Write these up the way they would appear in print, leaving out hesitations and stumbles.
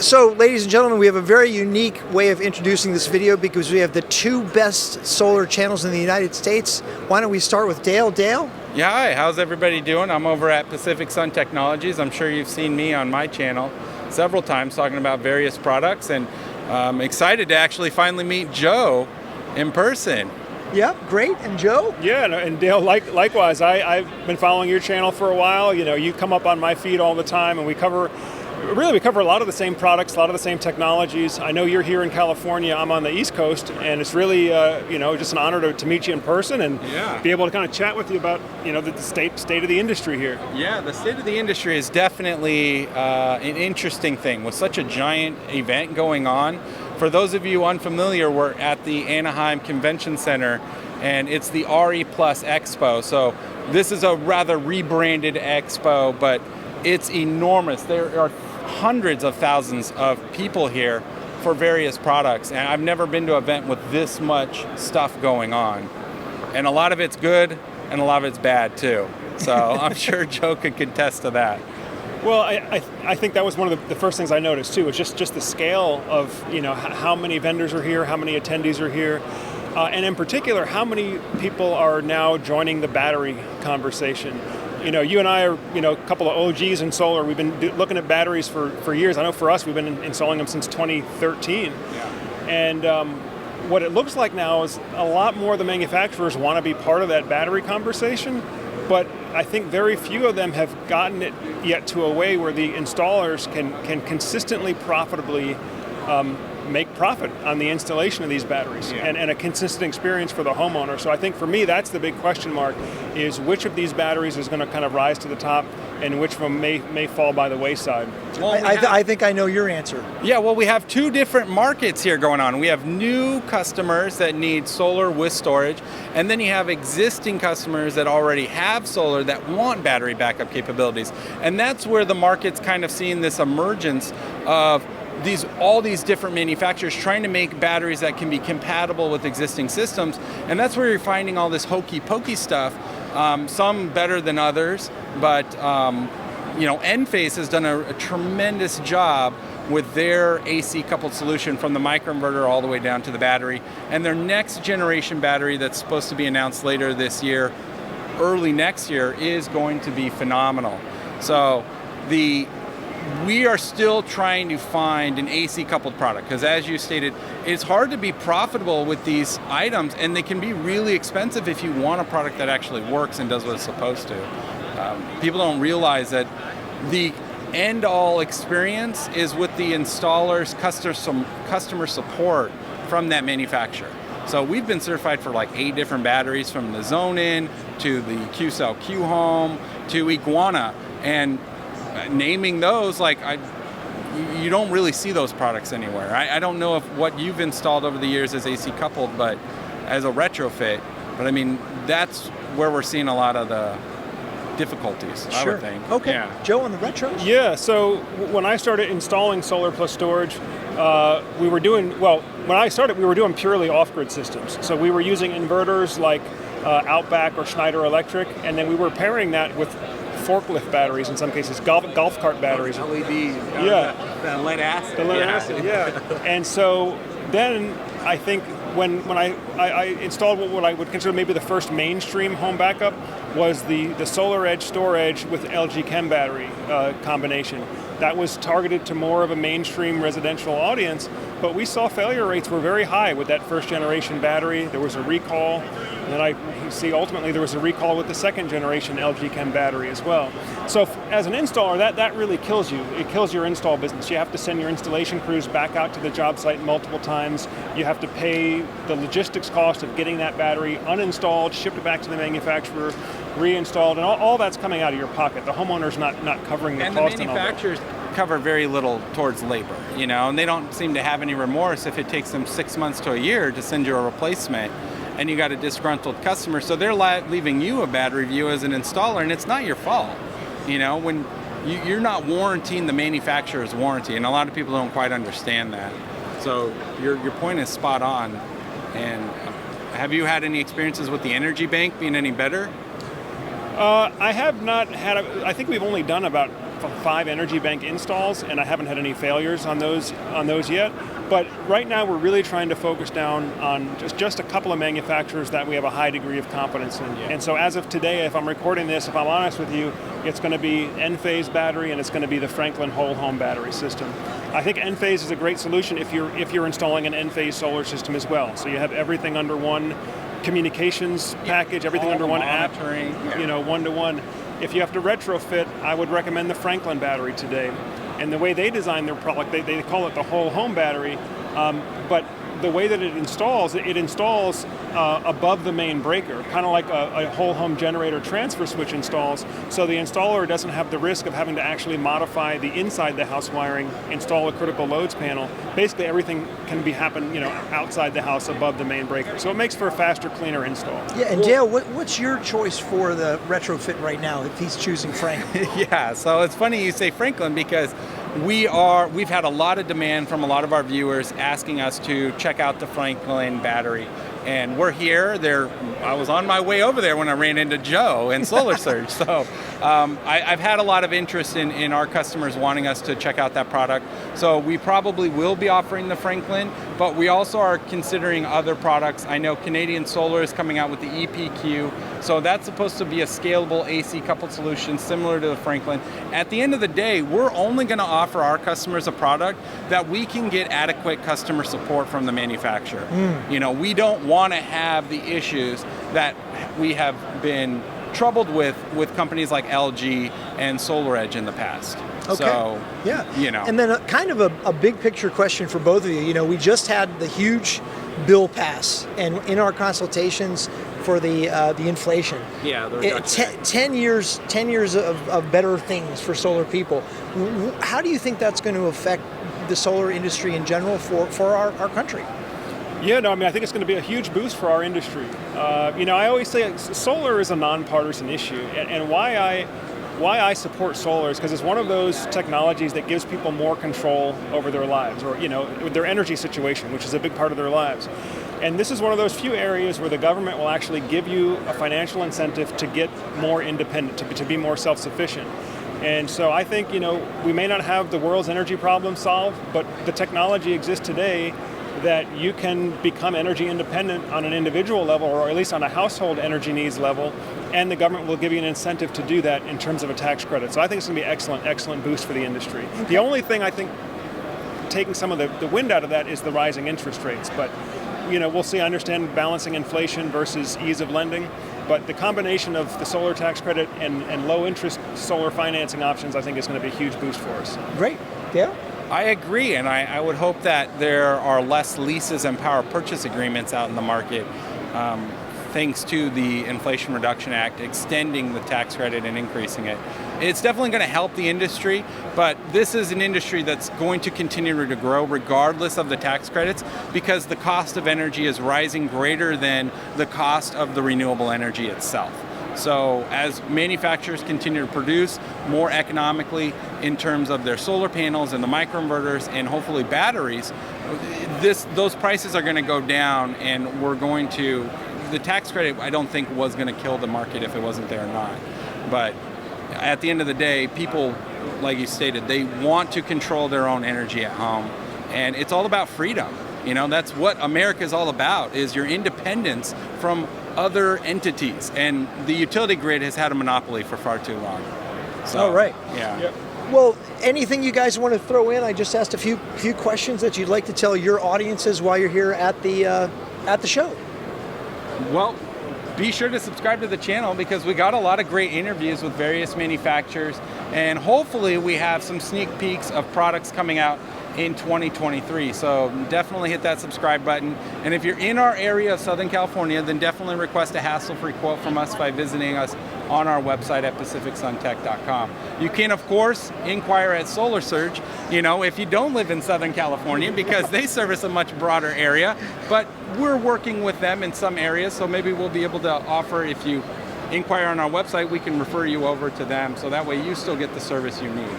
So, ladies and gentlemen, we have a very unique way of introducing this video because we have the two best solar channels in the United States. Why don't we start with Dale? Dale? Yeah, hi, how's everybody doing? I'm over at Pacific Sun Technologies. I'm sure you've seen me on my channel several times talking about various products, and I'm excited to actually finally meet Joe in person. Yep, great. And Joe? Yeah, and Dale, likewise. I've been following your channel for a while. You know, you come up on my feed all the time, and we cover a lot of the same products, a lot of the same technologies. I know you're here in California. I'm on the East Coast, and it's really, just an honor to meet you in person and be able to kind of chat with you about, the state of the industry here. Yeah, the state of the industry is definitely an interesting thing with such a giant event going on. For those of you unfamiliar, we're at the Anaheim Convention Center, and it's the RE Expo. So this is a rather rebranded expo, but it's enormous. There are hundreds of thousands of people here for various products, and I've never been to an event with this much stuff going on. And a lot of it's good, and a lot of it's bad too. So I'm sure Joe could contest to that. Well, I think that was one of the first things I noticed too, was just the scale of how many vendors are here, how many attendees are here, and in particular, how many people are now joining the battery conversation. You and I are, a couple of OGs in solar. We've been looking at batteries for years. I know for us, we've been installing them since 2013. Yeah. And what it looks like now is a lot more of the manufacturers want to be part of that battery conversation, but I think very few of them have gotten it yet to a way where the installers can consistently profitably make profit on the installation of these batteries and a consistent experience for the homeowner. So I think for me, that's the big question mark, is which of these batteries is going to kind of rise to the top and which of them may fall by the wayside. Well, I think I know your answer. Yeah, well, we have two different markets here going on. We have new customers that need solar with storage, and then you have existing customers that already have solar that want battery backup capabilities. And that's where the market's kind of seeing this emergence of all these different manufacturers trying to make batteries that can be compatible with existing systems, and that's where you're finding all this hokey pokey stuff. Some better than others, but Enphase has done a tremendous job with their AC coupled solution from the microinverter all the way down to the battery, and their next generation battery that's supposed to be announced later this year, early next year, is going to be phenomenal. So we are still trying to find an AC coupled product because, as you stated, it's hard to be profitable with these items, and they can be really expensive if you want a product that actually works and does what it's supposed to. People don't realize that the end-all experience is with the installer's customer support from that manufacturer. So we've been certified for like 8 different batteries, from the Zone-In to the Q-Cell Q-Home to Iguana, and naming those, you don't really see those products anywhere. I don't know if what you've installed over the years is AC coupled, but as a retrofit. But I mean, that's where we're seeing a lot of the difficulties, I would think. Okay. Yeah. Joe, on the retros? Yeah, so when I started installing solar plus storage, when I started, we were doing purely off-grid systems. So we were using inverters like Outback or Schneider Electric, and then we were pairing that with forklift batteries, in some cases golf cart batteries. LED. The lead acid. The lead acid, yeah. And so then I think when I installed what I would consider maybe the first mainstream home backup was the Solar Edge Storage with LG Chem battery combination. That was targeted to more of a mainstream residential audience, but we saw failure rates were very high with that first generation battery. There was a recall, and then I see ultimately there was a recall with the second generation LG Chem battery as well. So as an installer, that really kills you. It kills your install business. You have to send your installation crews back out to the job site multiple times. You have to pay the logistics cost of getting that battery uninstalled, shipped back to the manufacturer, reinstalled, and all that's coming out of your pocket. The homeowner's not covering the cost. And the manufacturers cover very little towards labor, and they don't seem to have any remorse if it takes them 6 months to a year to send you a replacement, and you got a disgruntled customer. So they're leaving you a bad review as an installer, and it's not your fault. When you're not warranting the manufacturer's warranty, and a lot of people don't quite understand that. So your point is spot on. And have you had any experiences with the energy bank being any better? I have not had, I think we've only done about 5 Energy Bank installs, and I haven't had any failures on those yet. But right now we're really trying to focus down on just a couple of manufacturers that we have a high degree of confidence in. Yeah. And so as of today, if I'm recording this, if I'm honest with you, it's going to be Enphase battery, and it's going to be the Franklin whole home battery system. I think Enphase is a great solution if you're installing an Enphase solar system as well. So you have everything under one communications package, everything under one app, one-to-one. If you have to retrofit, I would recommend the Franklin battery today. And the way they design their product, they call it the whole home battery, but the way that it installs above the main breaker, kind of like a whole home generator transfer switch installs, so the installer doesn't have the risk of having to actually modify the inside the house wiring, install a critical loads panel. Basically everything can happen outside the house above the main breaker. So it makes for a faster, cleaner install. Yeah, and Dale, what's your choice for the retrofit right now if he's choosing Franklin? Yeah, so it's funny you say Franklin because we've had a lot of demand from a lot of our viewers asking us to check out the Franklin battery. And we're here. I was on my way over there when I ran into Joe and Solar Surge. So I've had a lot of interest in our customers wanting us to check out that product. So we probably will be offering the Franklin, but we also are considering other products. I know Canadian Solar is coming out with the EPQ. So that's supposed to be a scalable AC coupled solution similar to the Franklin. At the end of the day, we're only going to offer our customers a product that we can get adequate customer support from the manufacturer. We don't want to have the issues that we have been troubled with companies like LG and SolarEdge in the past. Okay. So, yeah. And then kind of a big picture question for both of you. We just had the huge bill pass, and in our consultations for the inflation, the reduction. 10 years of better things for solar people. How do you think that's going to affect the solar industry in general for our country? Yeah, no, I think it's going to be a huge boost for our industry. I always say solar is a nonpartisan issue, and why I support solar is because it's one of those technologies that gives people more control over their lives, or their energy situation, which is a big part of their lives. And this is one of those few areas where the government will actually give you a financial incentive to get more independent, to be more self-sufficient. And so I think we may not have the world's energy problem solved, but the technology exists today that you can become energy independent on an individual level, or at least on a household energy needs level, and the government will give you an incentive to do that in terms of a tax credit. So I think it's going to be an excellent boost for the industry. The only thing I think taking some of the wind out of that is the rising interest rates, but we'll see. I understand balancing inflation versus ease of lending, but the combination of the solar tax credit and low interest solar financing options, I think is going to be a huge boost for us. Great. Dale? I agree, and I would hope that there are less leases and power purchase agreements out in the market, thanks to the Inflation Reduction Act extending the tax credit and increasing it. It's definitely going to help the industry, but this is an industry that's going to continue to grow regardless of the tax credits, because the cost of energy is rising greater than the cost of the renewable energy itself. So as manufacturers continue to produce more economically in terms of their solar panels and the microinverters and hopefully batteries, those prices are going to go down, and the tax credit I don't think was going to kill the market if it wasn't there or not. But at the end of the day, people, like you stated, they want to control their own energy at home, and it's all about freedom. That's what America is all about, is your independence from other entities, and the utility grid has had a monopoly for far too long. So, all right. Yeah. Yep. Well, anything you guys want to throw in? I just asked a few questions that you'd like to tell your audiences while you're here at the show. Well, be sure to subscribe to the channel, because we got a lot of great interviews with various manufacturers, and hopefully we have some sneak peeks of products coming out in 2023. So definitely hit that subscribe button. And if you're in our area of Southern California, then definitely request a hassle-free quote from us by visiting us on our website at pacificsuntech.com. You can, of course, inquire at Solar Surge, if you don't live in Southern California, because they service a much broader area, but we're working with them in some areas, so maybe we'll be able to offer, if you inquire on our website, we can refer you over to them, so that way you still get the service you need.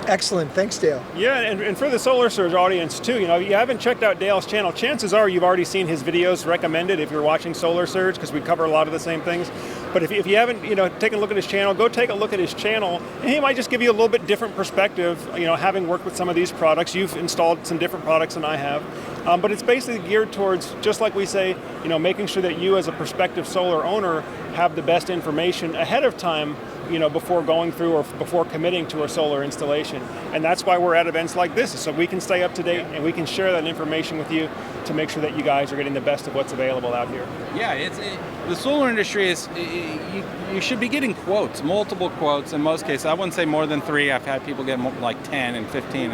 Excellent. Thanks, Dale. Yeah, and for the Solar Surge audience too, if you haven't checked out Dale's channel, chances are you've already seen his videos recommended if you're watching Solar Surge, because we cover a lot of the same things. But if you haven't, taken a look at his channel, go take a look at his channel, and he might just give you a little bit different perspective. Having worked with some of these products, you've installed some different products than I have. But it's basically geared towards, just like we say, making sure that you as a prospective solar owner have the best information ahead of time, before going through or before committing to a solar installation. And that's why we're at events like this, so we can stay up to date and we can share that information with you to make sure that you guys are getting the best of what's available out here. Yeah, the solar industry is, you should be getting quotes, multiple quotes in most cases. I wouldn't say more than 3. I've had people get like 10 and 15.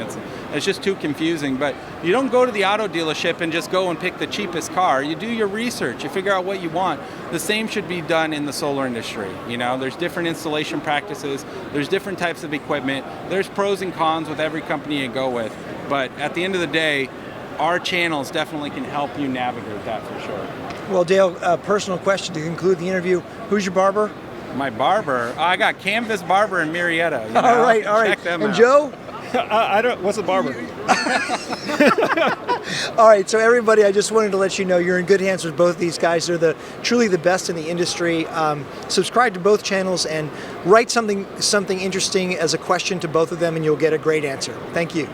It's just too confusing. But you don't go to the auto dealership and just go and pick the cheapest car. You do your research. You figure out what you want. The same should be done in the solar industry. There's different installation practices. There's different types of equipment. There's pros and cons with every company you go with. But at the end of the day, our channels definitely can help you navigate that for sure. Well, Dale, personal question to conclude the interview. Who's your barber? My barber? I got Canvas Barber in Marietta. All right. Check them and out. Joe? I don't. What's a barber? All right, so everybody, I just wanted to let you know you're in good hands with both these guys. They're truly the best in the industry. Subscribe to both channels and write something interesting as a question to both of them, and you'll get a great answer. Thank you.